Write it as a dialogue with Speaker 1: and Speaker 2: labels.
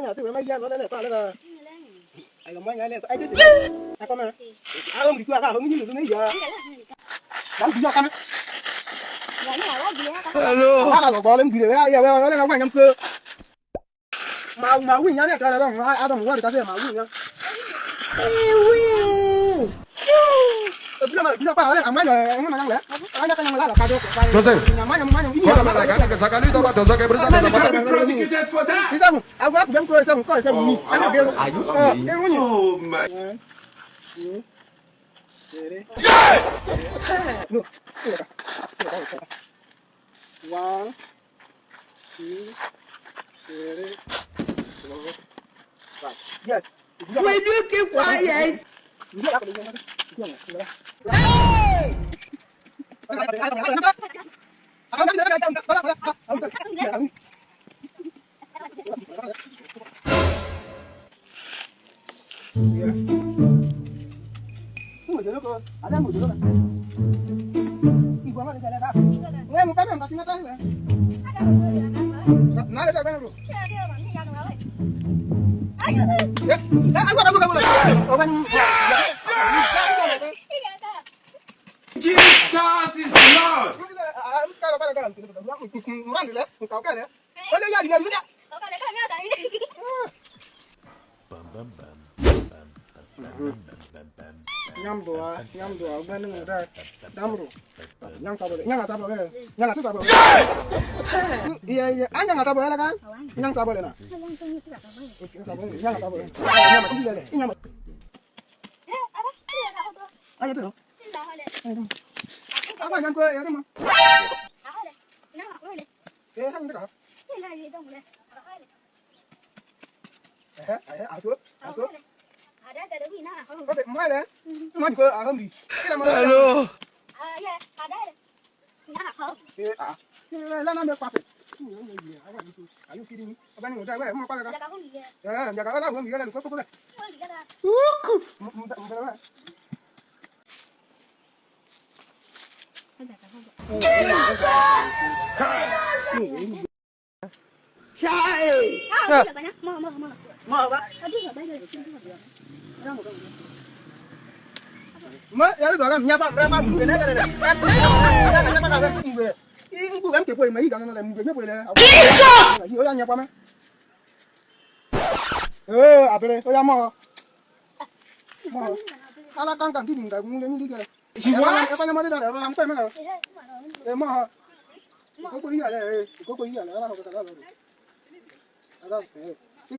Speaker 1: nhà tôi mấy gian nó đây là to là ai còn mấy ngày này ai biết ai con mà không đi qua cả không biết được mấy giờ đóng gì cho con
Speaker 2: Hello.
Speaker 1: bác là có lên gì đấy giờ nó đang ngoài nhâm cơ mà quỳnh nhá này cái là đồng ai đồng qua thì ta sẽ mà quỳnh nhá kita apa ada aman ya mana yang ada kan yang lah kado namanya ini
Speaker 3: Hola, la gana que saca lito para todos que precisamos de matar.
Speaker 1: kita aku jam ko saya ini ada dia
Speaker 3: Oh my.
Speaker 1: One, two, three, four, five. Yes.
Speaker 2: Will you keep quiet?
Speaker 1: Ada mau dulu kan? Ibu mana saya ada? Nggak mau kan? Kasih nggak tahu ya? Nggak ada kan bro? Ya, aku kamu lagi. Orang
Speaker 3: Jesus is Lord.
Speaker 1: kalau orang dulu, kau kan ya? Oh dia jadi dia. Nhâm đùa, bên người ta đâm rồi, nhâm tao bự, nhâm tao bự, nhâm tao bự. Anh nhâm tao bự là cái, nhâm tao bự là, nhâm tao bự, nhâm mà cái gì đây, nhâm mà. Ai vậy? Apa yang kau yang mana? Eh, kan tak? Aku.
Speaker 4: Ada lebih nak.
Speaker 1: Kau tak mana le? Mana kau aham di?
Speaker 2: Hello.
Speaker 4: Ya, ada. Nak kau.
Speaker 1: Lah nak apa? Ayo kirim. Apa ni muda? Apa apa lagi?
Speaker 4: Jaga kau ni.
Speaker 1: Jaga lah, kau ni kan? Kau kau.
Speaker 4: Kau ni kan?
Speaker 1: Muda.
Speaker 2: Sai.
Speaker 1: Mau apa? Mak, ya lu orang nyapa berapa bulan ada ada. Ini bukan kepoin mai kan ada mungkin kepoin lah. Jesus. Yo yang nyapa mah. Apa le? Kau yang mau? Mau. Ala kan di tinggal mungkin ini dia. Apa yang mana dah? Apa mana? Mau. Kau kau iya lah, lah, kau kau iya lah, lah. Ada.